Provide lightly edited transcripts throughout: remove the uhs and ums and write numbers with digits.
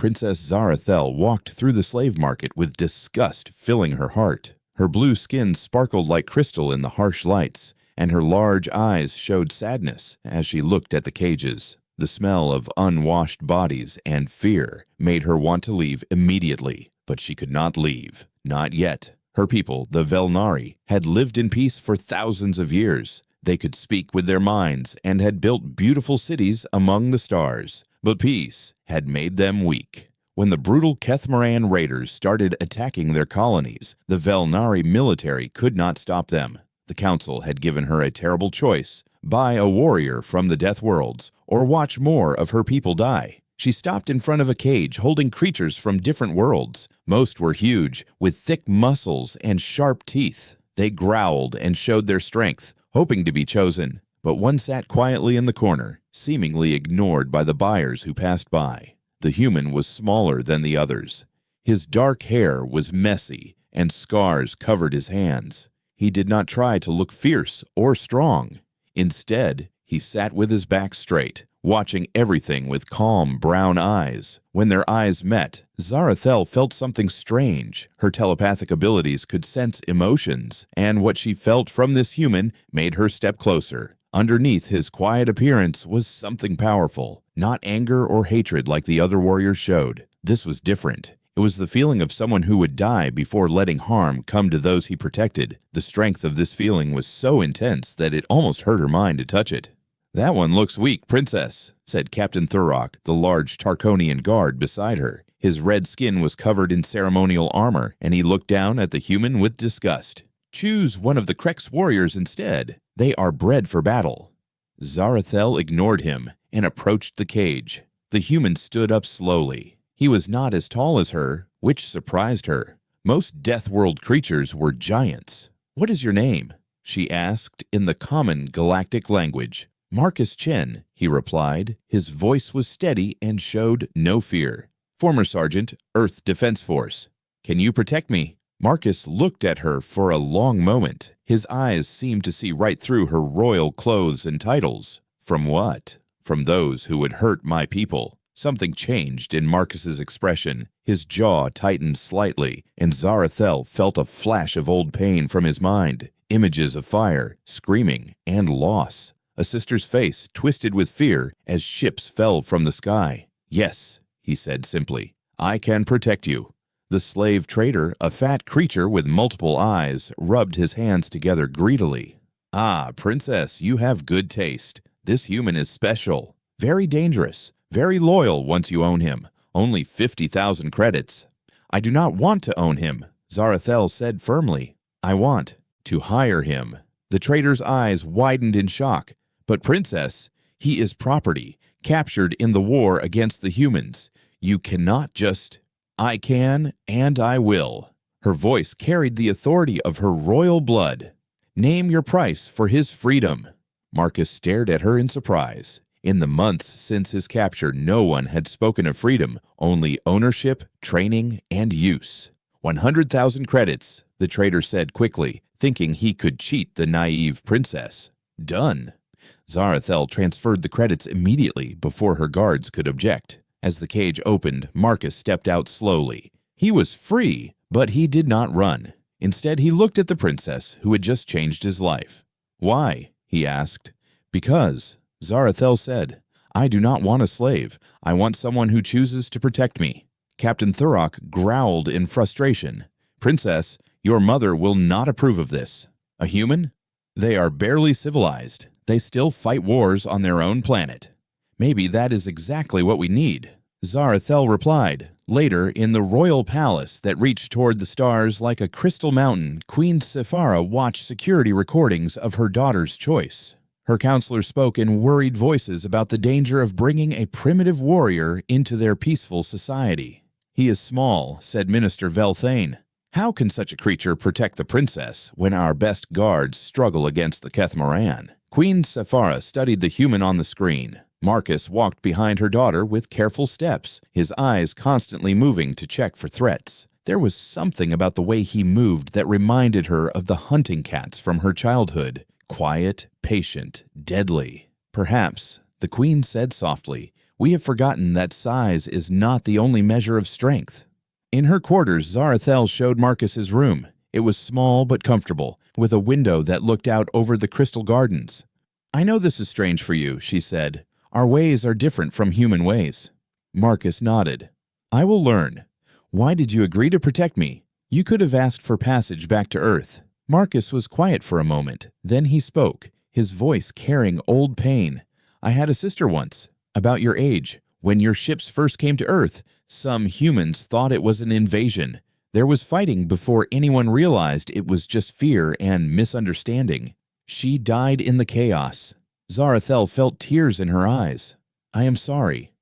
Princess Zarathel walked through the slave market with disgust filling her heart. Her blue skin sparkled like crystal in the harsh lights, and her large eyes showed sadness as she looked at the cages. The smell of unwashed bodies and fear made her want to leave immediately, but she could not leave. Not yet. Her people, the Velnari, had lived in peace for thousands of years. They could speak with their minds and had built beautiful cities among the stars. But peace had made them weak. When the brutal Kethmaran raiders started attacking their colonies, the Velnari military could not stop them. The council had given her a terrible choice: buy a warrior from the Death Worlds, or watch more of her people die. She stopped in front of a cage holding creatures from different worlds. Most were huge, with thick muscles and sharp teeth. They growled and showed their strength, hoping to be chosen. But one sat quietly in the corner, seemingly ignored by the buyers who passed by. The human was smaller than the others. His dark hair was messy, and scars covered his hands. He did not try to look fierce or strong. Instead, he sat with his back straight, watching everything with calm brown eyes. When their eyes met, Zarathel felt something strange. Her telepathic abilities could sense emotions, and what she felt from this human made her step closer. Underneath his quiet appearance was something powerful, not anger or hatred like the other warriors showed. This was different. It was the feeling of someone who would die before letting harm come to those he protected. The strength of this feeling was so intense that it almost hurt her mind to touch it. "That one looks weak, Princess," said Captain Thurrock, the large Tarkonian guard beside her. His red skin was covered in ceremonial armor, and he looked down at the human with disgust. "Choose one of the Krex warriors instead. They are bred for battle." Zarathel ignored him and approached the cage. The human stood up slowly. He was not as tall as her, which surprised her. Most Death World creatures were giants. "What is your name?" she asked in the common galactic language. "Marcus Chen," he replied. His voice was steady and showed no fear. "Former Sergeant, Earth Defense Force. Can you protect me?" Marcus looked at her for a long moment. His eyes seemed to see right through her royal clothes and titles. From what? From those who would hurt my people. Something changed in Marcus's expression. His jaw tightened slightly, and Zarathel felt a flash of old pain from his mind. Images of fire, screaming, and loss. A sister's face twisted with fear as ships fell from the sky. "Yes," he said simply, "I can protect you." The slave trader, a fat creature with multiple eyes, rubbed his hands together greedily. "Ah, Princess, you have good taste. This human is special. Very dangerous. Very loyal once you own him. Only 50,000 credits. "I do not want to own him," Zarathel said firmly. "I want to hire him." The trader's eyes widened in shock. "But Princess, he is property, captured in the war against the humans. You cannot just—" "I can, and I will." Her voice carried the authority of her royal blood. "Name your price for his freedom." Marcus stared at her in surprise. In the months since his capture, no one had spoken of freedom, only ownership, training, and use. 100,000 credits, the trader said quickly, thinking he could cheat the naive princess. "Done." Zarathel transferred the credits immediately before her guards could object. As the cage opened, Marcus stepped out slowly. He was free, but he did not run. Instead, he looked at the princess, who had just changed his life. "Why?" he asked. "Because," Zarathel said, "I do not want a slave. I want someone who chooses to protect me." Captain Thurrock growled in frustration. "Princess, your mother will not approve of this. A human? They are barely civilized. They still fight wars on their own planet." "Maybe that is exactly what we need," Zarathel replied. Later, in the royal palace that reached toward the stars like a crystal mountain, Queen Sephara watched security recordings of her daughter's choice. Her counselors spoke in worried voices about the danger of bringing a primitive warrior into their peaceful society. "He is small," said Minister Velthane. "How can such a creature protect the princess when our best guards struggle against the Kethmaran?" Queen Sephara studied the human on the screen. Marcus walked behind her daughter with careful steps, his eyes constantly moving to check for threats. There was something about the way he moved that reminded her of the hunting cats from her childhood. Quiet, patient, deadly. "Perhaps," the queen said softly, We have forgotten that size is not the only measure of strength." In her quarters, Zarathel showed Marcus his room. It was small but comfortable, with a window that looked out over the crystal gardens. "I know this is strange for you," she said. "Our ways are different from human ways." Marcus nodded. "I will learn. Why did you agree to protect me? You could have asked for passage back to Earth." Marcus was quiet for a moment. Then he spoke, his voice carrying old pain. "I had a sister once, about your age. When your ships first came to Earth, some humans thought it was an invasion. There was fighting before anyone realized it was just fear and misunderstanding. She died in the chaos." Zarathel felt tears in her eyes. "I am sorry."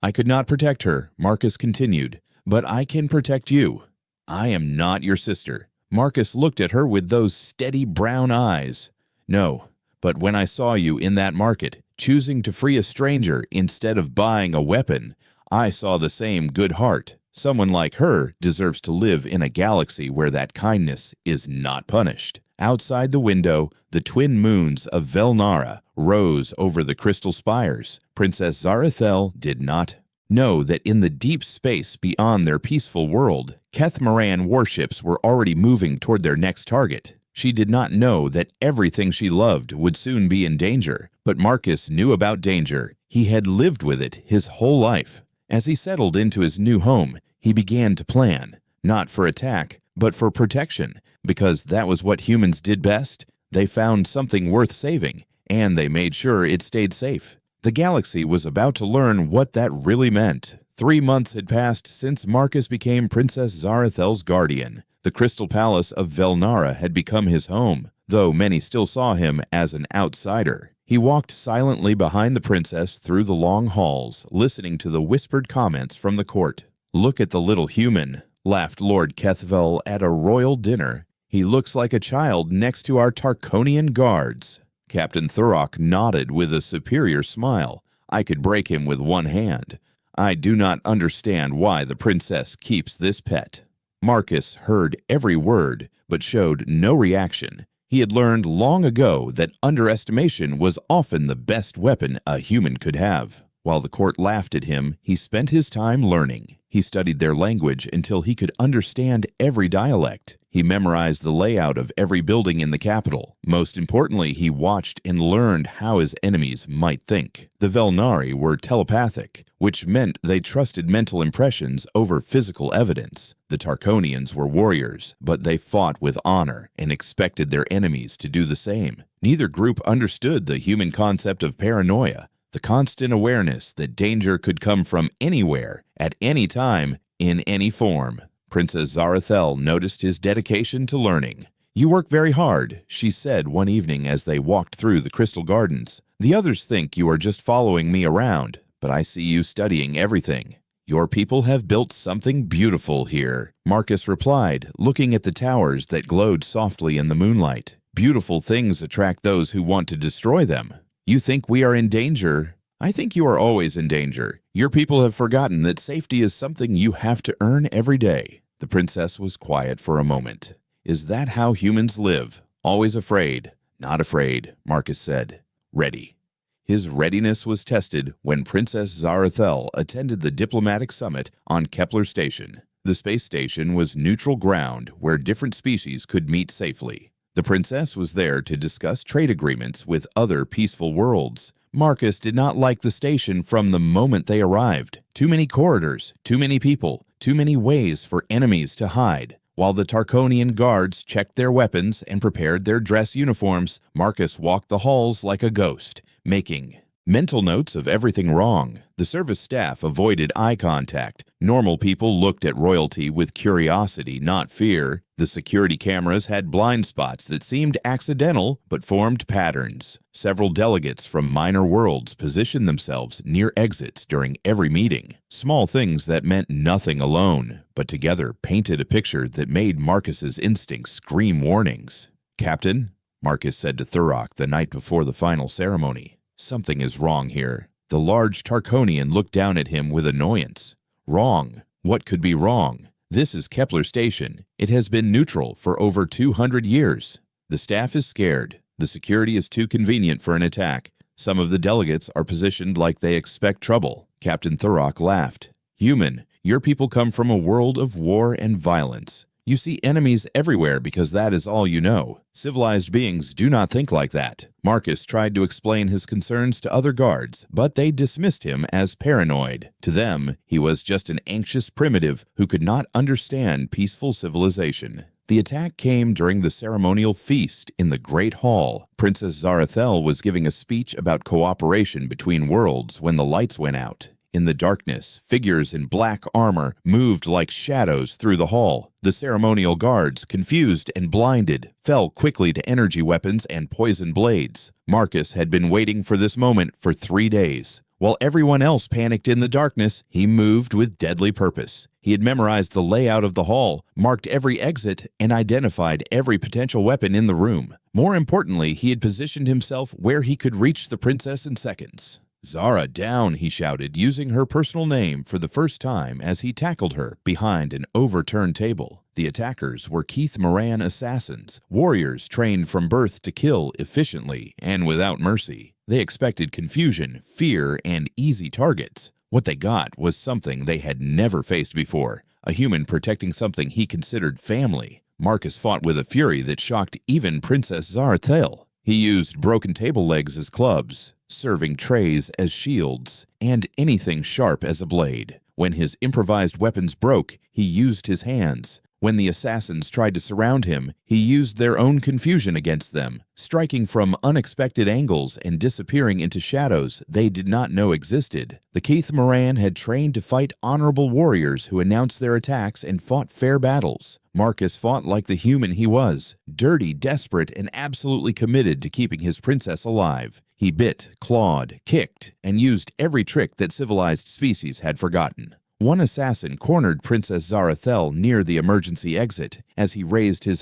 "I could not protect her," Marcus continued, "but I can protect you." "I am not your sister." Marcus looked at her with those steady brown eyes. "No, but when I saw you in that market, choosing to free a stranger instead of buying a weapon, I saw the same good heart. Someone like her deserves to live in a galaxy where that kindness is not punished." Outside the window, the twin moons of Velnara rose over the crystal spires. Princess Zarathel did not know that in the deep space beyond their peaceful world, Kethmaran warships were already moving toward their next target. She did not know that everything she loved would soon be in danger, but Marcus knew about danger. He had lived with it his whole life. As he settled into his new home, he began to plan, not for attack, but for protection, because that was what humans did best. They found something worth saving, and they made sure it stayed safe. The galaxy was about to learn what that really meant. 3 months had passed since Marcus became Princess Zarathel's guardian. The Crystal Palace of Velnara had become his home, though many still saw him as an outsider. He walked silently behind the princess through the long halls, listening to the whispered comments from the court. "Look at the little human," laughed Lord Kethvel at a royal dinner. "He looks like a child next to our Tarkonian guards." Captain Thurok nodded with a superior smile. "I could break him with one hand. I do not understand why the princess keeps this pet." Marcus heard every word, but showed no reaction. He had learned long ago that underestimation was often the best weapon a human could have. While the court laughed at him, he spent his time learning. He studied their language until he could understand every dialect. He memorized the layout of every building in the capital. Most importantly, he watched and learned how his enemies might think. The Velnari were telepathic, which meant they trusted mental impressions over physical evidence. The Tarkonians were warriors, but they fought with honor and expected their enemies to do the same. Neither group understood the human concept of paranoia, the constant awareness that danger could come from anywhere, at any time, in any form. Princess Zarathel noticed his dedication to learning. "You work very hard," she said one evening as they walked through the crystal gardens. "The others think you are just following me around, but I see you studying everything. Your people have built something beautiful here," Marcus replied, looking at the towers that glowed softly in the moonlight. "Beautiful things attract those who want to destroy them. You think we are in danger? I think you are always in danger. Your people have forgotten that safety is something you have to earn every day." The princess was quiet for a moment. "Is that how humans live? Always afraid?" "Not afraid," Marcus said. "Ready." His readiness was tested when Princess Zarathel attended the diplomatic summit on Kepler Station. The space station was neutral ground where different species could meet safely. The princess was there to discuss trade agreements with other peaceful worlds. Marcus did not like the station from the moment they arrived. Too many corridors, too many people, too many ways for enemies to hide. While the Tarkonian guards checked their weapons and prepared their dress uniforms, Marcus walked the halls like a ghost, making mental notes of everything wrong. The service staff avoided eye contact. Normal people looked at royalty with curiosity, not fear. The security cameras had blind spots that seemed accidental but formed patterns. Several delegates from minor worlds positioned themselves near exits during every meeting. Small things that meant nothing alone, but together painted a picture that made Marcus's instincts scream warnings. "Captain," Marcus said to Thurok the night before the final ceremony, "something is wrong here." The large Tarkonian looked down at him with annoyance. "Wrong? What could be wrong? This is Kepler Station. It has been neutral for over 200 years. The staff is scared. The security is too convenient for an attack. Some of the delegates are positioned like they expect trouble. Captain Thurrock laughed. Human, your people come from a world of war and violence. You see enemies everywhere because that is all you know. Civilized beings do not think like that. Marcus tried to explain his concerns to other guards, but they dismissed him as paranoid. To them, he was just an anxious primitive who could not understand peaceful civilization. The attack came during the ceremonial feast in the Great Hall. Princess Zarathel was giving a speech about cooperation between worlds when the lights went out. In the darkness, figures in black armor moved like shadows through the hall. The ceremonial guards, confused and blinded, fell quickly to energy weapons and poison blades. Marcus had been waiting for this moment for 3 days. While everyone else panicked in the darkness, he moved with deadly purpose. He had memorized the layout of the hall, marked every exit, and identified every potential weapon in the room. More importantly, he had positioned himself where he could reach the princess in seconds. "Zara, down," he shouted, using her personal name for the first time as he tackled her behind an overturned table. The attackers were Keith Moran assassins, warriors trained from birth to kill efficiently and without mercy. They expected confusion, fear, and easy targets. What they got was something they had never faced before, a human protecting something he considered family. Marcus fought with a fury that shocked even Princess Zarathel. He used broken table legs as clubs, serving trays as shields, and anything sharp as a blade. When his improvised weapons broke, he used his hands. When the assassins tried to surround him, he used their own confusion against them, striking from unexpected angles and disappearing into shadows they did not know existed. The Keith Moran had trained to fight honorable warriors who announced their attacks and fought fair battles. Marcus fought like the human he was, dirty, desperate, and absolutely committed to keeping his princess alive. He bit, clawed, kicked, and used every trick that civilized species had forgotten. One assassin cornered Princess Zarathel near the emergency exit. As he raised his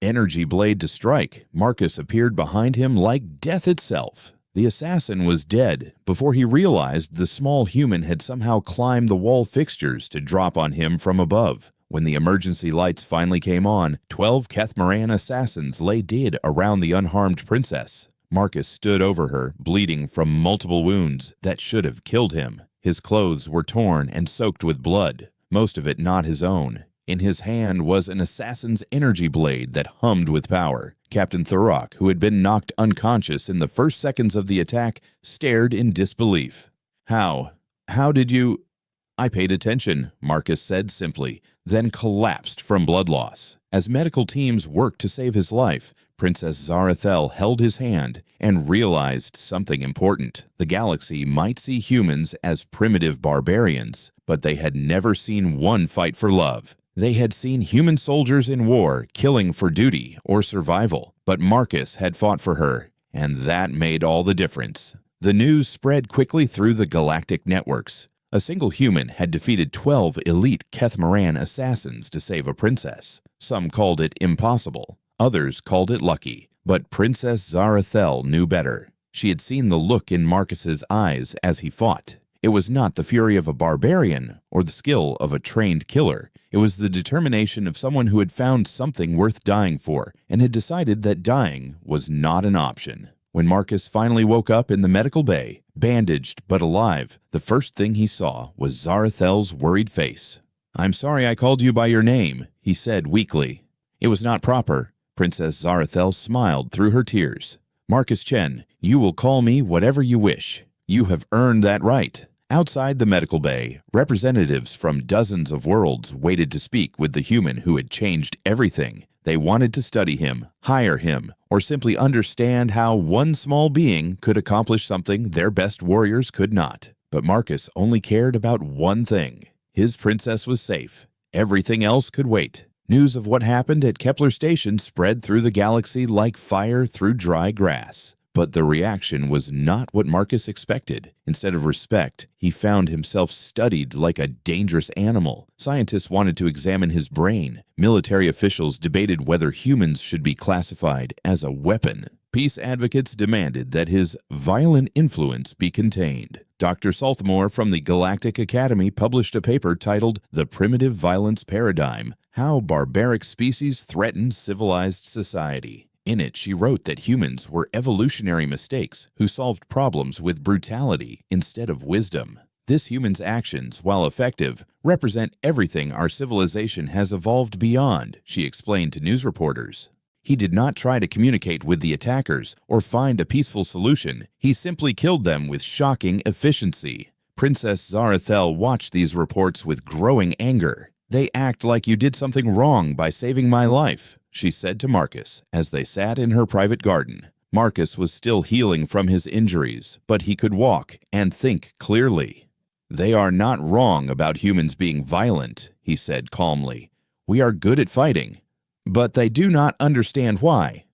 energy blade to strike, Marcus appeared behind him like death itself. The assassin was dead before he realized the small human had somehow climbed the wall fixtures to drop on him from above. When the emergency lights finally came on, 12 Kethmaran assassins lay dead around the unharmed princess. Marcus stood over her, bleeding from multiple wounds that should have killed him. His clothes were torn and soaked with blood, most of it not his own. In his hand was an assassin's energy blade that hummed with power. Captain Thurrock, who had been knocked unconscious in the first seconds of the attack, stared in disbelief. How did you—" "I paid attention," Marcus said simply, then collapsed from blood loss. As medical teams worked to save his life, Princess Zarathel held his hand and realized something important. The galaxy might see humans as primitive barbarians, but they had never seen one fight for love. They had seen human soldiers in war killing for duty or survival, but Marcus had fought for her, and that made all the difference. The news spread quickly through the galactic networks. A single human had defeated 12 elite Kethmaran assassins to save a princess. Some called it impossible. Others called it lucky. But Princess Zarathel knew better. She had seen the look in Marcus's eyes as he fought. It was not the fury of a barbarian or the skill of a trained killer. It was the determination of someone who had found something worth dying for and had decided that dying was not an option. When Marcus finally woke up in the medical bay, bandaged but alive, the first thing he saw was Zarathel's worried face. "I'm sorry I called you by your name," he said weakly. "It was not proper." Princess Zarathel smiled through her tears. "Marcus Chen, you will call me whatever you wish. You have earned that right." Outside the medical bay, representatives from dozens of worlds waited to speak with the human who had changed everything. They wanted to study him, hire him, or simply understand how one small being could accomplish something their best warriors could not. But Marcus only cared about one thing. His princess was safe. Everything else could wait. News of what happened at Kepler Station spread through the galaxy like fire through dry grass. But the reaction was not what Marcus expected. Instead of respect, he found himself studied like a dangerous animal. Scientists wanted to examine his brain. Military officials debated whether humans should be classified as a weapon. Peace advocates demanded that his violent influence be contained. Dr. Saltmore from the Galactic Academy published a paper titled "The Primitive Violence Paradigm: How Barbaric Species Threaten Civilized Society." In it, she wrote that humans were evolutionary mistakes who solved problems with brutality instead of wisdom. This human's actions, while effective, represent everything our civilization has evolved beyond, she explained to news reporters. He did not try to communicate with the attackers or find a peaceful solution. He simply killed them with shocking efficiency. Princess Zarathel watched these reports with growing anger. They act like you did something wrong by saving my life, she said to Marcus as they sat in her private garden. Marcus was still healing from his injuries, but he could walk and think clearly. They are not wrong about humans being violent, he said calmly. We are good at fighting, but they do not understand why.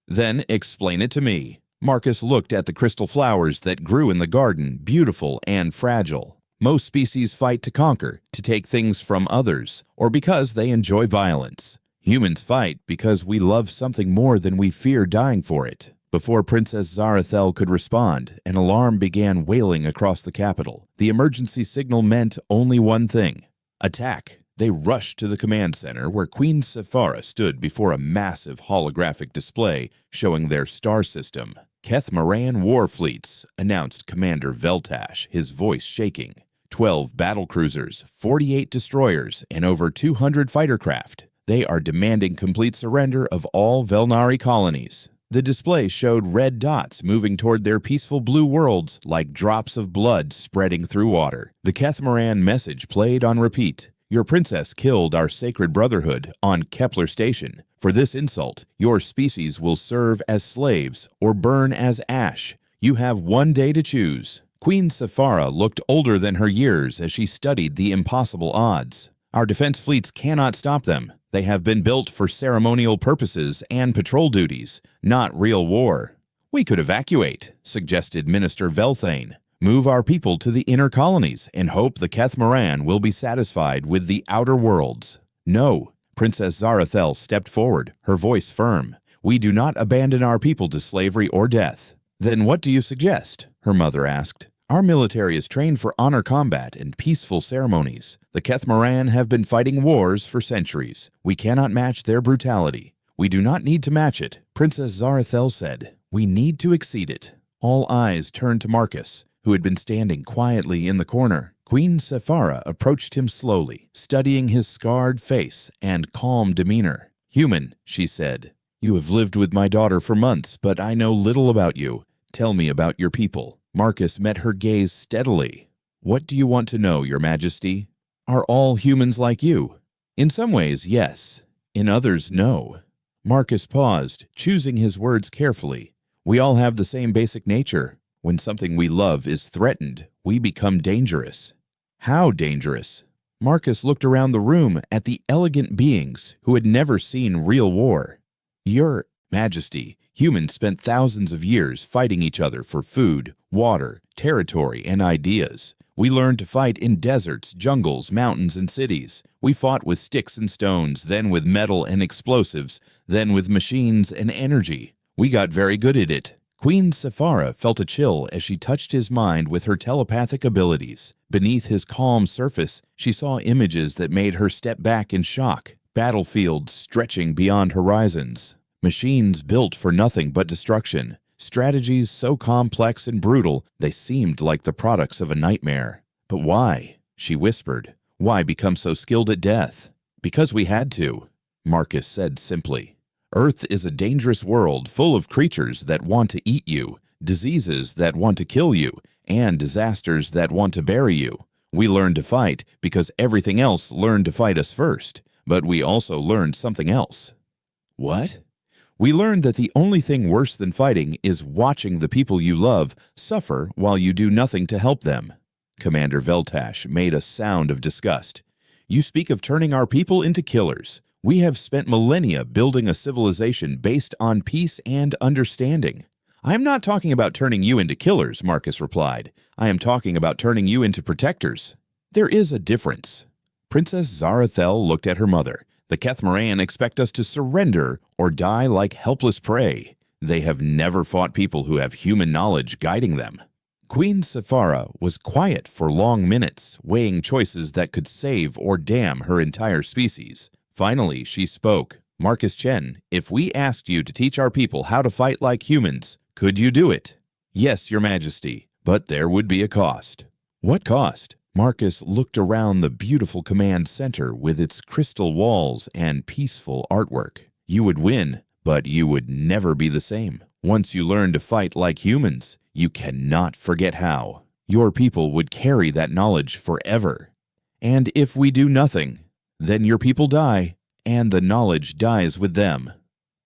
Then explain it to me. Marcus looked at the crystal flowers that grew in the garden, beautiful and fragile. Most species fight to conquer, to take things from others, or because they enjoy violence. Humans fight because we love something more than we fear dying for it. Before Princess Zarathel could respond, an alarm began wailing across the capital. The emergency signal meant only one thing: attack. They rushed to the command center where Queen Sephara stood before a massive holographic display showing their star system. Kethmaran war fleets, announced Commander Veltash, his voice shaking. 12 battlecruisers, 48 destroyers, and over 200 fighter craft. They are demanding complete surrender of all Velnari colonies. The display showed red dots moving toward their peaceful blue worlds like drops of blood spreading through water. The Kethmaran message played on repeat. Your princess killed our sacred brotherhood on Kepler Station. For this insult, your species will serve as slaves or burn as ash. You have one day to choose. Queen Sephara looked older than her years as she studied the impossible odds. Our defense fleets cannot stop them. They have been built for ceremonial purposes and patrol duties, not real war. We could evacuate, suggested Minister Velthane. Move our people to the inner colonies and hope the Kethmaran will be satisfied with the outer worlds. No, Princess Zarathel stepped forward, her voice firm. We do not abandon our people to slavery or death. Then what do you suggest? Her mother asked. Our military is trained for honor combat and peaceful ceremonies. The Kethmaran have been fighting wars for centuries. We cannot match their brutality. We do not need to match it, Princess Zarathel said. We need to exceed it. All eyes turned to Marcus, who had been standing quietly in the corner. Queen Sephara approached him slowly, studying his scarred face and calm demeanor. Human, she said. You have lived with my daughter for months, but I know little about you. Tell me about your people. Marcus met her gaze steadily. What do you want to know, Your Majesty? Are all humans like you? In some ways, yes. In others, no. Marcus paused, choosing his words carefully. We all have the same basic nature. When something we love is threatened, we become dangerous. How dangerous? Marcus looked around the room at the elegant beings who had never seen real war. Your Majesty, humans spent thousands of years fighting each other for food, water, territory, and ideas. We learned to fight in deserts, jungles, mountains, and cities. We fought with sticks and stones, then with metal and explosives, then with machines and energy. We got very good at it. Queen Sephara felt a chill as she touched his mind with her telepathic abilities. Beneath his calm surface, she saw images that made her step back in shock. Battlefields stretching beyond horizons. Machines built for nothing but destruction. Strategies so complex and brutal, they seemed like the products of a nightmare. But why? She whispered. Why become so skilled at death? Because we had to, Marcus said simply. Earth is a dangerous world full of creatures that want to eat you, diseases that want to kill you, and disasters that want to bury you. We learned to fight because everything else learned to fight us first, but we also learned something else. What? We learned that the only thing worse than fighting is watching the people you love suffer while you do nothing to help them. Commander Veltash made a sound of disgust. You speak of turning our people into killers. We have spent millennia building a civilization based on peace and understanding. I am not talking about turning you into killers, Marcus replied. I am talking about turning you into protectors. There is a difference. Princess Zarathel looked at her mother. The Kethmaran expect us to surrender or die like helpless prey. They have never fought people who have human knowledge guiding them. Queen Sephara was quiet for long minutes, weighing choices that could save or damn her entire species. Finally, she spoke. Marcus Chen, if we asked you to teach our people how to fight like humans, could you do it? Yes, Your Majesty, but there would be a cost. What cost? Marcus looked around the beautiful command center with its crystal walls and peaceful artwork. You would win, but you would never be the same. Once you learn to fight like humans, you cannot forget how. Your people would carry that knowledge forever. And if we do nothing, then your people die, and the knowledge dies with them.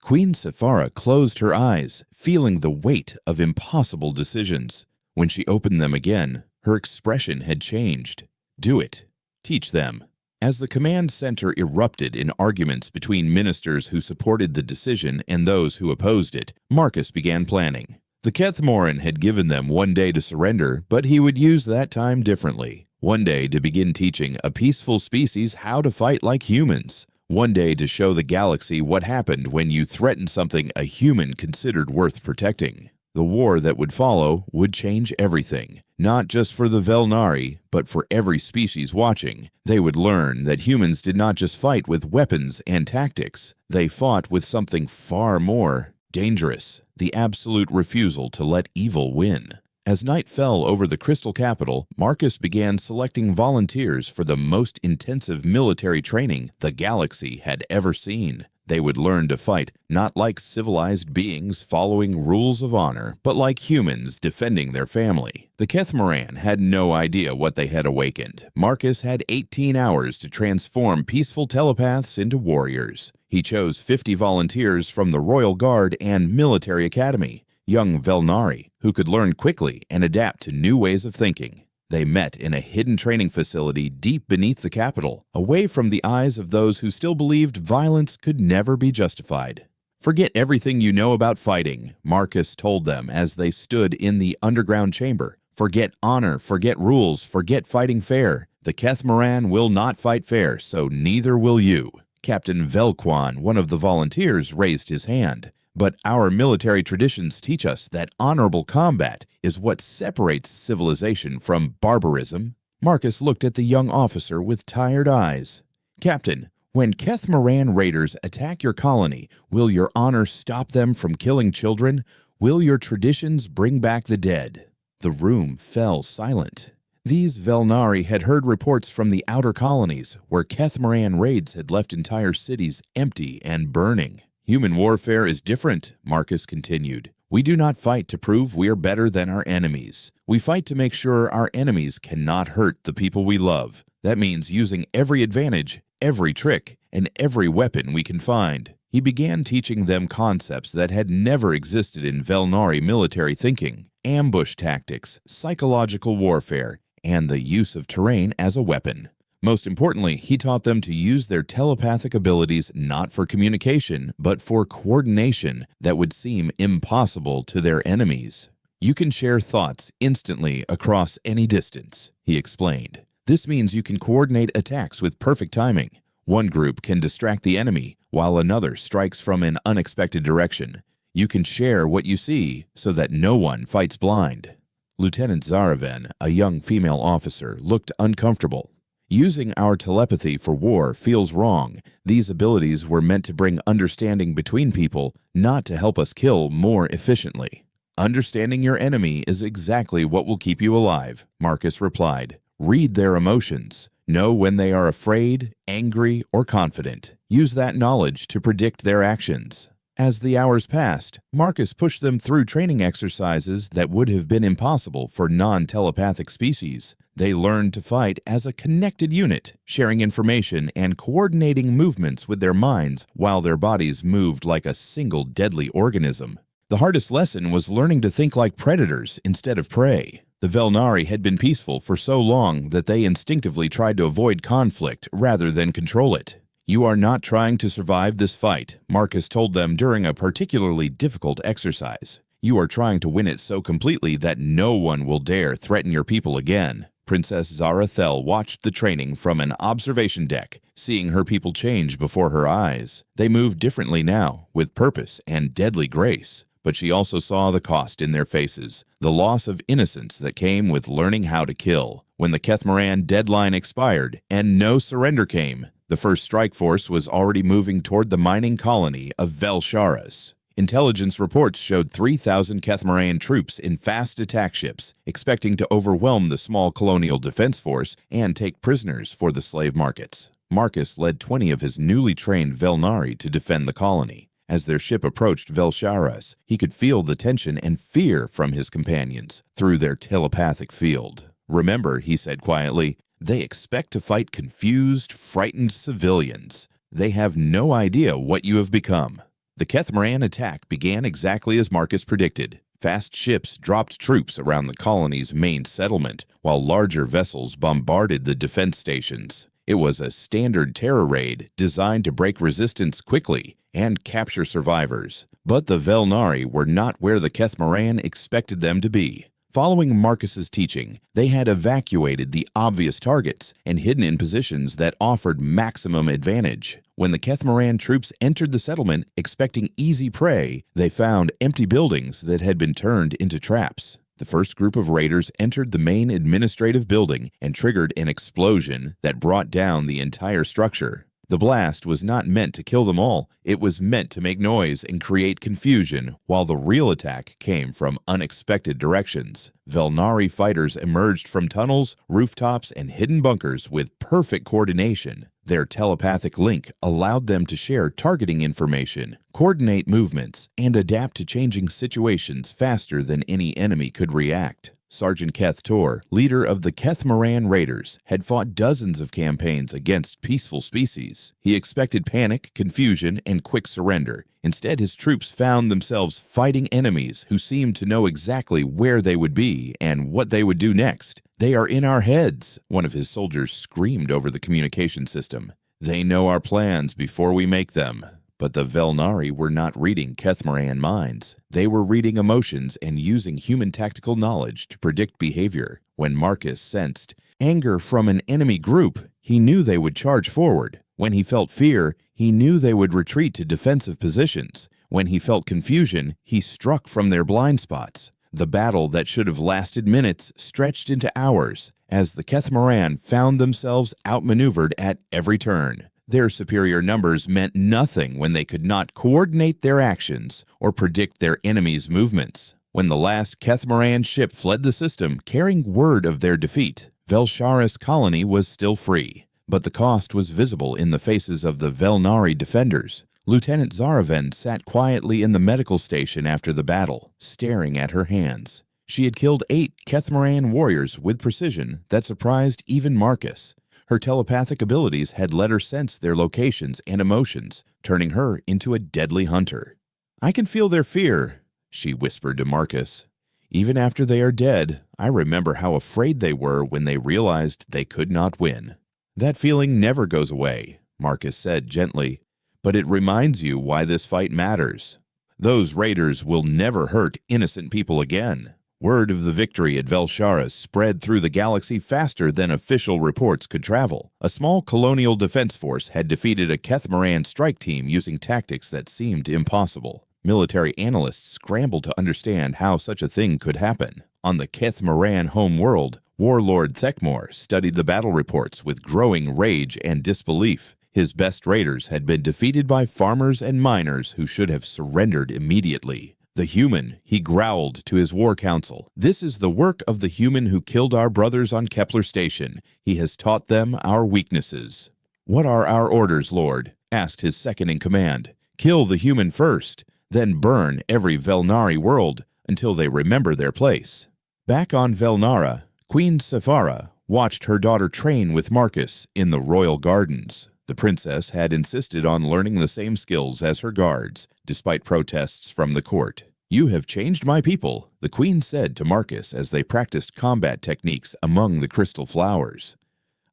Queen Sephara closed her eyes, feeling the weight of impossible decisions. When she opened them again, her expression had changed. Do it. Teach them. As the command center erupted in arguments between ministers who supported the decision and those who opposed it, Marcus began planning. The Kethmoran had given them 1 day to surrender, but he would use that time differently. 1 day to begin teaching a peaceful species how to fight like humans. 1 day to show the galaxy what happened when you threatened something a human considered worth protecting. The war that would follow would change everything, not just for the Velnari, but for every species watching. They would learn that humans did not just fight with weapons and tactics. They fought with something far more dangerous, the absolute refusal to let evil win. As night fell over the Crystal Capital, Marcus began selecting volunteers for the most intensive military training the galaxy had ever seen. They would learn to fight not like civilized beings following rules of honor, but like humans defending their family. The Kethmoran had no idea what they had awakened. Marcus had 18 hours to transform peaceful telepaths into warriors. He chose 50 volunteers from the Royal Guard and Military Academy, young Velnari, who could learn quickly and adapt to new ways of thinking. They met in a hidden training facility deep beneath the capital, away from the eyes of those who still believed violence could never be justified. Forget everything you know about fighting, Marcus told them as they stood in the underground chamber. Forget honor, forget rules, forget fighting fair. The Kethmoran will not fight fair, so neither will you. Captain Velquan, one of the volunteers, raised his hand. But our military traditions teach us that honorable combat is what separates civilization from barbarism. Marcus looked at the young officer with tired eyes. Captain, when Kethmoran raiders attack your colony, will your honor stop them from killing children? Will your traditions bring back the dead? The room fell silent. These Velnari had heard reports from the outer colonies, where Kethmoran raids had left entire cities empty and burning. Human warfare is different, Marcus continued. We do not fight to prove we are better than our enemies. We fight to make sure our enemies cannot hurt the people we love. That means using every advantage, every trick, and every weapon we can find. He began teaching them concepts that had never existed in Velnari military thinking: ambush tactics, psychological warfare, and the use of terrain as a weapon. Most importantly, he taught them to use their telepathic abilities not for communication, but for coordination that would seem impossible to their enemies. You can share thoughts instantly across any distance, he explained. This means you can coordinate attacks with perfect timing. One group can distract the enemy, while another strikes from an unexpected direction. You can share what you see so that no one fights blind. Lieutenant Zaraven, a young female officer, looked uncomfortable. Using our telepathy for war feels wrong. These abilities were meant to bring understanding between people, not to help us kill more efficiently. Understanding your enemy is exactly what will keep you alive, Marcus replied. Read their emotions. Know when they are afraid, angry, or confident. Use that knowledge to predict their actions. As the hours passed, Marcus pushed them through training exercises that would have been impossible for non-telepathic species. They learned to fight as a connected unit, sharing information and coordinating movements with their minds while their bodies moved like a single deadly organism. The hardest lesson was learning to think like predators instead of prey. The Velnari had been peaceful for so long that they instinctively tried to avoid conflict rather than control it. You are not trying to survive this fight, Marcus told them during a particularly difficult exercise. You are trying to win it so completely that no one will dare threaten your people again. Princess Zarathel watched the training from an observation deck, seeing her people change before her eyes. They moved differently now, with purpose and deadly grace. But she also saw the cost in their faces, the loss of innocence that came with learning how to kill. When the Kethmoran deadline expired and no surrender came, the first strike force was already moving toward the mining colony of Velsharas. Intelligence reports showed 3,000 Kethmarian troops in fast attack ships, expecting to overwhelm the small colonial defense force and take prisoners for the slave markets. Marcus led 20 of his newly trained Velnari to defend the colony. As their ship approached Velsharas, he could feel the tension and fear from his companions through their telepathic field. "Remember," he said quietly, "they expect to fight confused, frightened civilians. They have no idea what you have become." The Kethmaran attack began exactly as Marcus predicted. Fast ships dropped troops around the colony's main settlement, while larger vessels bombarded the defense stations. It was a standard terror raid designed to break resistance quickly and capture survivors. But the Velnari were not where the Kethmaran expected them to be. Following Marcus's teaching, they had evacuated the obvious targets and hidden in positions that offered maximum advantage. When the Kethmaran troops entered the settlement expecting easy prey, they found empty buildings that had been turned into traps. The first group of raiders entered the main administrative building and triggered an explosion that brought down the entire structure. The blast was not meant to kill them all. It was meant to make noise and create confusion, while the real attack came from unexpected directions. Velnari fighters emerged from tunnels, rooftops, and hidden bunkers with perfect coordination. Their telepathic link allowed them to share targeting information, coordinate movements, and adapt to changing situations faster than any enemy could react. Sergeant Keth Tor, leader of the Kethmaran Raiders, had fought dozens of campaigns against peaceful species. He expected panic, confusion, and quick surrender. Instead, his troops found themselves fighting enemies who seemed to know exactly where they would be and what they would do next. "They are in our heads," one of his soldiers screamed over the communication system. "They know our plans before we make them." But the Velnari were not reading Kethmaran minds. They were reading emotions and using human tactical knowledge to predict behavior. When Marcus sensed anger from an enemy group, he knew they would charge forward. When he felt fear, he knew they would retreat to defensive positions. When he felt confusion, he struck from their blind spots. The battle that should have lasted minutes stretched into hours, as the Kethmaran found themselves outmaneuvered at every turn. Their superior numbers meant nothing when they could not coordinate their actions or predict their enemies' movements. When the last Kethmaran ship fled the system carrying word of their defeat, Velsharas colony was still free. But the cost was visible in the faces of the Velnari defenders. Lieutenant Zaraven sat quietly in the medical station after the battle, staring at her hands. She had killed 8 Kethmaran warriors with precision that surprised even Marcus. Her telepathic abilities had let her sense their locations and emotions, turning her into a deadly hunter. "I can feel their fear," she whispered to Marcus. "Even after they are dead, I remember how afraid they were when they realized they could not win." "That feeling never goes away," Marcus said gently, "but it reminds you why this fight matters. Those raiders will never hurt innocent people again." Word of the victory at Velsharas spread through the galaxy faster than official reports could travel. A small colonial defense force had defeated a Kethmaran strike team using tactics that seemed impossible. Military analysts scrambled to understand how such a thing could happen. On the Kethmaran home world, Warlord Thekmor studied the battle reports with growing rage and disbelief. His best raiders had been defeated by farmers and miners who should have surrendered immediately. "The human," he growled to his war council. "This is the work of the human who killed our brothers on Kepler Station. He has taught them our weaknesses." "What are our orders, Lord?" asked his second-in-command. "Kill the human first, then burn every Velnari world until they remember their place." Back on Velnara, Queen Sephara watched her daughter train with Marcus in the royal gardens. The princess had insisted on learning the same skills as her guards, despite protests from the court. "You have changed my people," the queen said to Marcus as they practiced combat techniques among the crystal flowers.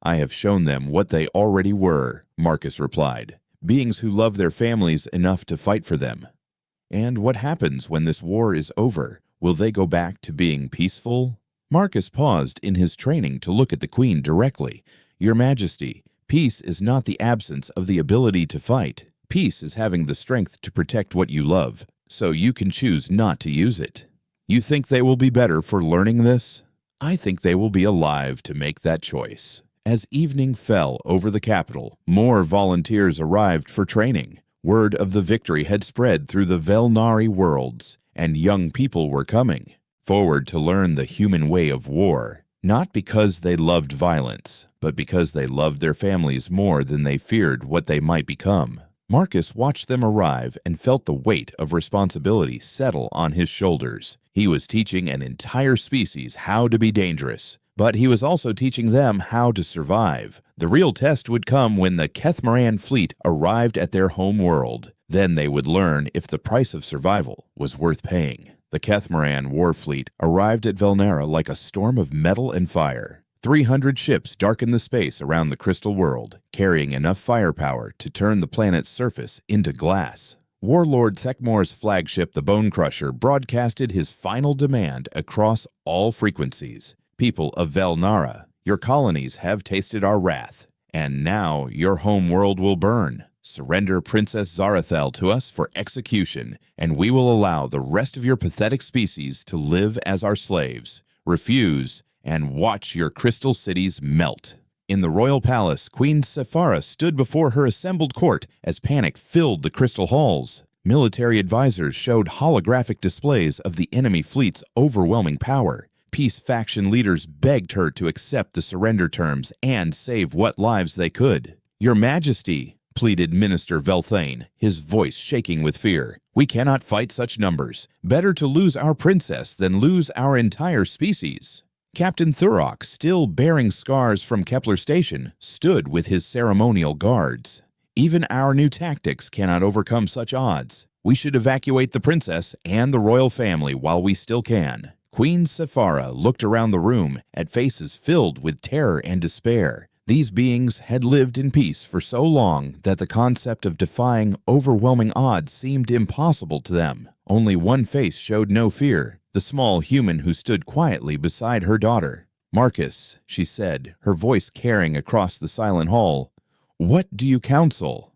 "I have shown them what they already were," Marcus replied, "beings who love their families enough to fight for them." "And what happens when this war is over? Will they go back to being peaceful?" Marcus paused in his training to look at the queen directly. "Your Majesty, peace is not the absence of the ability to fight. Peace is having the strength to protect what you love, so you can choose not to use it. You think they will be better for learning this? I think they will be alive to make that choice." As evening fell over the capital, more volunteers arrived for training. Word of the victory had spread through the Velnari worlds, and young people were coming forward to learn the human way of war, not because they loved violence, but because they loved their families more than they feared what they might become. Marcus watched them arrive and felt the weight of responsibility settle on his shoulders. He was teaching an entire species how to be dangerous, but he was also teaching them how to survive. The real test would come when the Kethmaran fleet arrived at their home world. Then they would learn if the price of survival was worth paying. The Kethmaran war fleet arrived at Velnara like a storm of metal and fire. 300 ships darkened the space around the crystal world, carrying enough firepower to turn the planet's surface into glass. Warlord Thekmor's flagship, the Bone Crusher, broadcasted his final demand across all frequencies. People of Velnara, your colonies have tasted our wrath, and now your home world will burn. Surrender Princess Zarathel to us for execution, and we will allow the rest of your pathetic species to live as our slaves. Refuse, and watch your crystal cities melt. In the royal palace, Queen Sephara stood before her assembled court as panic filled the crystal halls. Military advisors showed holographic displays of the enemy fleet's overwhelming power. Peace faction leaders begged her to accept the surrender terms and save what lives they could. Your Majesty, pleaded Minister Velthane, his voice shaking with fear. We cannot fight such numbers. Better to lose our princess than lose our entire species. Captain Thurok, still bearing scars from Kepler Station, stood with his ceremonial guards. Even our new tactics cannot overcome such odds. We should evacuate the princess and the royal family while we still can. Queen Sephara looked around the room at faces filled with terror and despair. These beings had lived in peace for so long that the concept of defying overwhelming odds seemed impossible to them. Only one face showed no fear, the small human who stood quietly beside her daughter. Marcus, she said, her voice carrying across the silent hall, what do you counsel?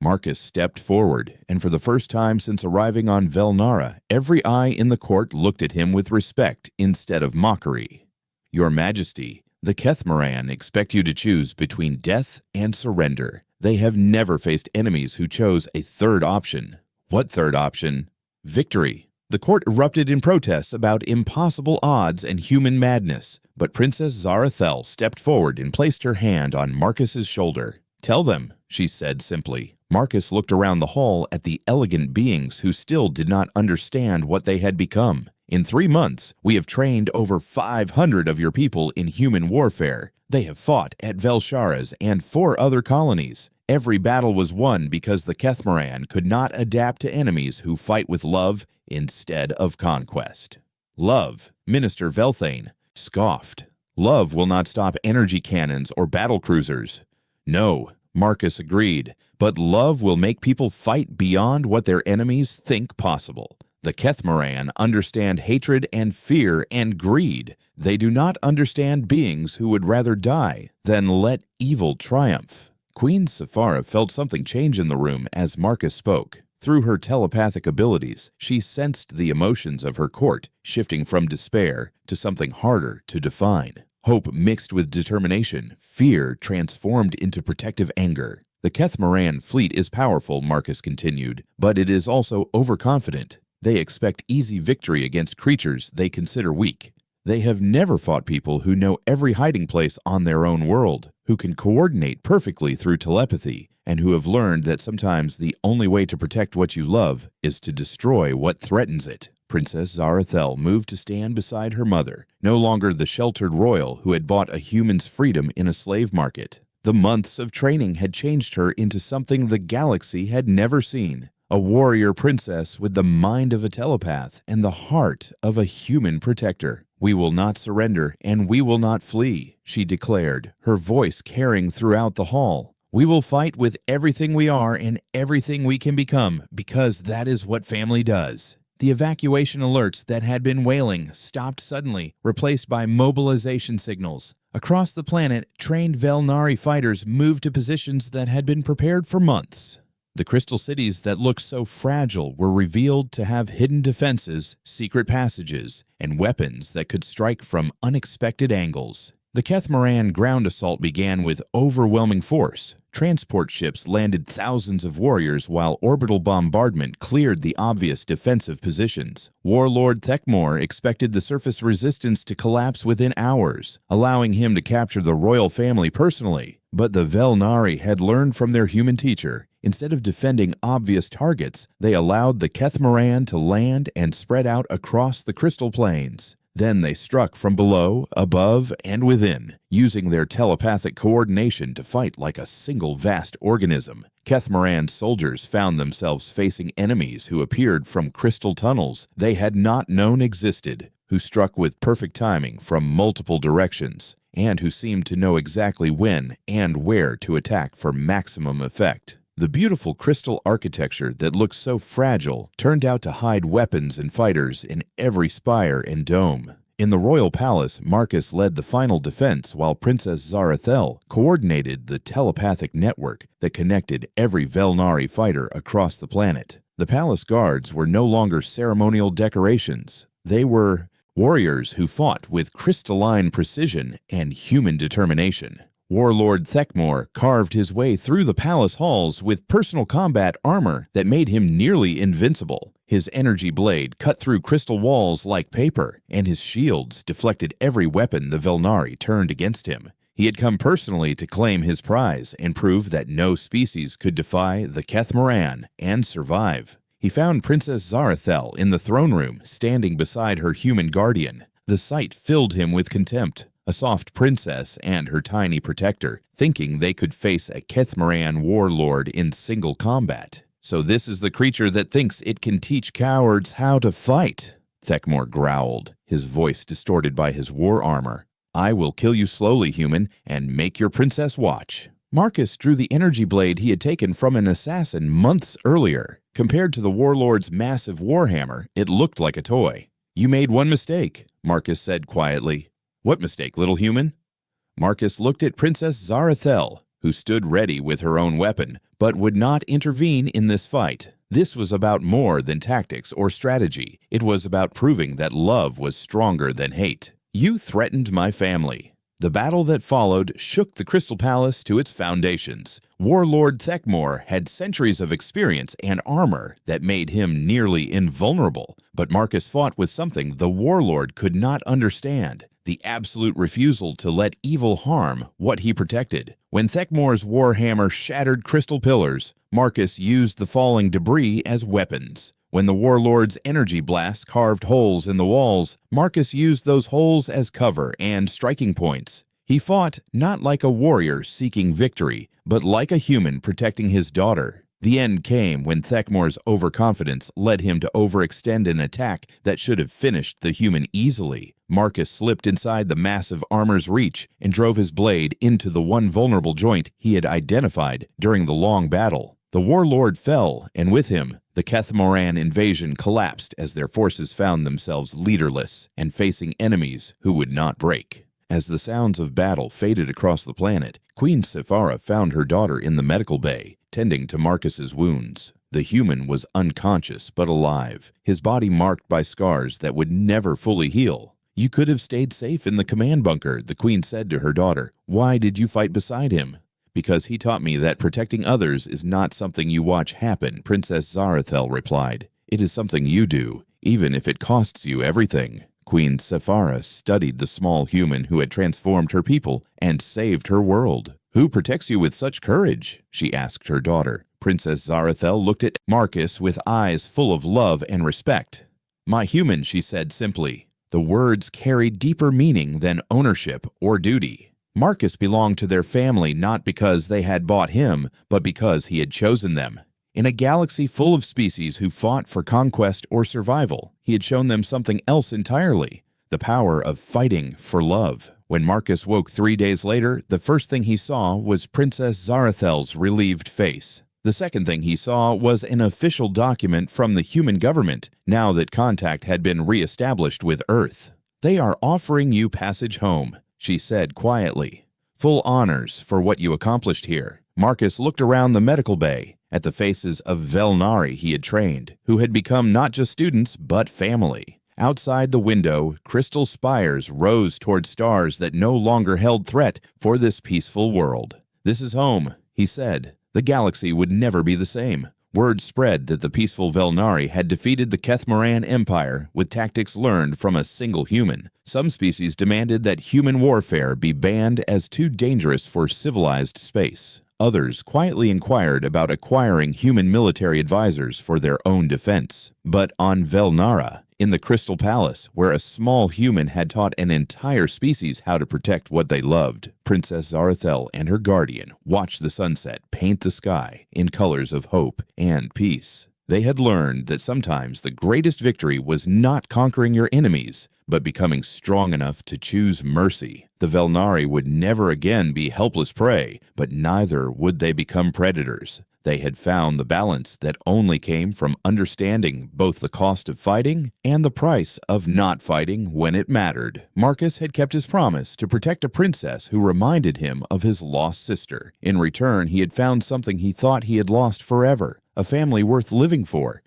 Marcus stepped forward, and for the first time since arriving on Velnara, every eye in the court looked at him with respect instead of mockery. Your Majesty, the Kethmaran expect you to choose between death and surrender. They have never faced enemies who chose a third option. What third option? Victory. The court erupted in protests about impossible odds and human madness, but Princess Zarathel stepped forward and placed her hand on Marcus's shoulder. Tell them, she said simply. Marcus looked around the hall at the elegant beings who still did not understand what they had become. In 3 months, we have trained over 500 of your people in human warfare. They have fought at Velsharas and 4 other colonies. Every battle was won because the Kethmaran could not adapt to enemies who fight with love instead of conquest. Love, Minister Velthane scoffed. Love will not stop energy cannons or battle cruisers. No, Marcus agreed, but love will make people fight beyond what their enemies think possible. The Kethmaran understand hatred and fear and greed. They do not understand beings who would rather die than let evil triumph. Queen Sephara felt something change in the room as Marcus spoke. Through her telepathic abilities, she sensed the emotions of her court, shifting from despair to something harder to define. Hope mixed with determination, fear transformed into protective anger. The Kethmaran fleet is powerful, Marcus continued, but it is also overconfident. They expect easy victory against creatures they consider weak. They have never fought people who know every hiding place on their own world, who can coordinate perfectly through telepathy, and who have learned that sometimes the only way to protect what you love is to destroy what threatens it. Princess Zarathel moved to stand beside her mother, no longer the sheltered royal who had bought a human's freedom in a slave market. The months of training had changed her into something the galaxy had never seen. A warrior princess with the mind of a telepath and the heart of a human protector. We will not surrender and we will not flee, she declared, her voice carrying throughout the hall. We will fight with everything we are and everything we can become, because that is what family does. The evacuation alerts that had been wailing stopped suddenly, replaced by mobilization signals. Across the planet, trained Velnari fighters moved to positions that had been prepared for months. The crystal cities that looked so fragile were revealed to have hidden defenses, secret passages, and weapons that could strike from unexpected angles. The Kethmaran ground assault began with overwhelming force. Transport ships landed thousands of warriors while orbital bombardment cleared the obvious defensive positions. Warlord Thekmor expected the surface resistance to collapse within hours, allowing him to capture the royal family personally. But the Velnari had learned from their human teacher. Instead of defending obvious targets, they allowed the Kethmoran to land and spread out across the crystal plains. Then they struck from below, above, and within, using their telepathic coordination to fight like a single vast organism. Kethmoran's soldiers found themselves facing enemies who appeared from crystal tunnels they had not known existed, who struck with perfect timing from multiple directions, and who seemed to know exactly when and where to attack for maximum effect. The beautiful crystal architecture that looked so fragile turned out to hide weapons and fighters in every spire and dome. In the royal palace, Marcus led the final defense while Princess Zarathel coordinated the telepathic network that connected every Velnari fighter across the planet. The palace guards were no longer ceremonial decorations. They were warriors who fought with crystalline precision and human determination. Warlord Thekmor carved his way through the palace halls with personal combat armor that made him nearly invincible. His energy blade cut through crystal walls like paper, and his shields deflected every weapon the Velnari turned against him. He had come personally to claim his prize and prove that no species could defy the Kethmoran and survive. He found Princess Zarathel in the throne room, standing beside her human guardian. The sight filled him with contempt. A soft princess and her tiny protector, thinking they could face a Kethmoran warlord in single combat. So this is the creature that thinks it can teach cowards how to fight, Thekmor growled, his voice distorted by his war armor. I will kill you slowly, human, and make your princess watch. Marcus drew the energy blade he had taken from an assassin months earlier. Compared to the warlord's massive warhammer, it looked like a toy. You made one mistake, Marcus said quietly. What mistake, little human? Marcus looked at Princess Zarathel, who stood ready with her own weapon, but would not intervene in this fight. This was about more than tactics or strategy. It was about proving that love was stronger than hate. You threatened my family. The battle that followed shook the Crystal Palace to its foundations. Warlord Thekmor had centuries of experience and armor that made him nearly invulnerable, but Marcus fought with something the warlord could not understand. The absolute refusal to let evil harm what he protected. When Thekmor's warhammer shattered crystal pillars, Marcus used the falling debris as weapons. When the warlord's energy blast carved holes in the walls, Marcus used those holes as cover and striking points. He fought not like a warrior seeking victory, but like a human protecting his daughter. The end came when Thekmor's overconfidence led him to overextend an attack that should have finished the human easily. Marcus slipped inside the massive armor's reach and drove his blade into the one vulnerable joint he had identified during the long battle. The warlord fell, and with him, the Kethmoran invasion collapsed as their forces found themselves leaderless and facing enemies who would not break. As the sounds of battle faded across the planet, Queen Sephara found her daughter in the medical bay, tending to Marcus's wounds. The human was unconscious but alive, his body marked by scars that would never fully heal. You could have stayed safe in the command bunker, the queen said to her daughter. Why did you fight beside him? Because he taught me that protecting others is not something you watch happen, Princess Zarathel replied. It is something you do, even if it costs you everything. Queen Sephara studied the small human who had transformed her people and saved her world. Who protects you with such courage? She asked her daughter. Princess Zarathel looked at Marcus with eyes full of love and respect. My human, she said simply. The words carried deeper meaning than ownership or duty. Marcus belonged to their family not because they had bought him, but because he had chosen them. In a galaxy full of species who fought for conquest or survival, he had shown them something else entirely, the power of fighting for love. When Marcus woke 3 days later, the first thing he saw was Princess Zarathel's relieved face. The second thing he saw was an official document from the human government, now that contact had been re-established with Earth. They are offering you passage home, she said quietly. Full honors for what you accomplished here. Marcus looked around the medical bay at the faces of Velnari he had trained, who had become not just students, but family. Outside the window, crystal spires rose toward stars that no longer held threat for this peaceful world. This is home, he said. The galaxy would never be the same. Word spread that the peaceful Velnari had defeated the Kethmoran Empire with tactics learned from a single human. Some species demanded that human warfare be banned as too dangerous for civilized space. Others quietly inquired about acquiring human military advisors for their own defense. But on Velnara, in the Crystal Palace, where a small human had taught an entire species how to protect what they loved, Princess Zarathel and her guardian watched the sunset paint the sky in colors of hope and peace. They had learned that sometimes the greatest victory was not conquering your enemies, but becoming strong enough to choose mercy. The Velnari would never again be helpless prey, but neither would they become predators. They had found the balance that only came from understanding both the cost of fighting and the price of not fighting when it mattered. Marcus had kept his promise to protect a princess who reminded him of his lost sister. In return, he had found something he thought he had lost forever, a family worth living for.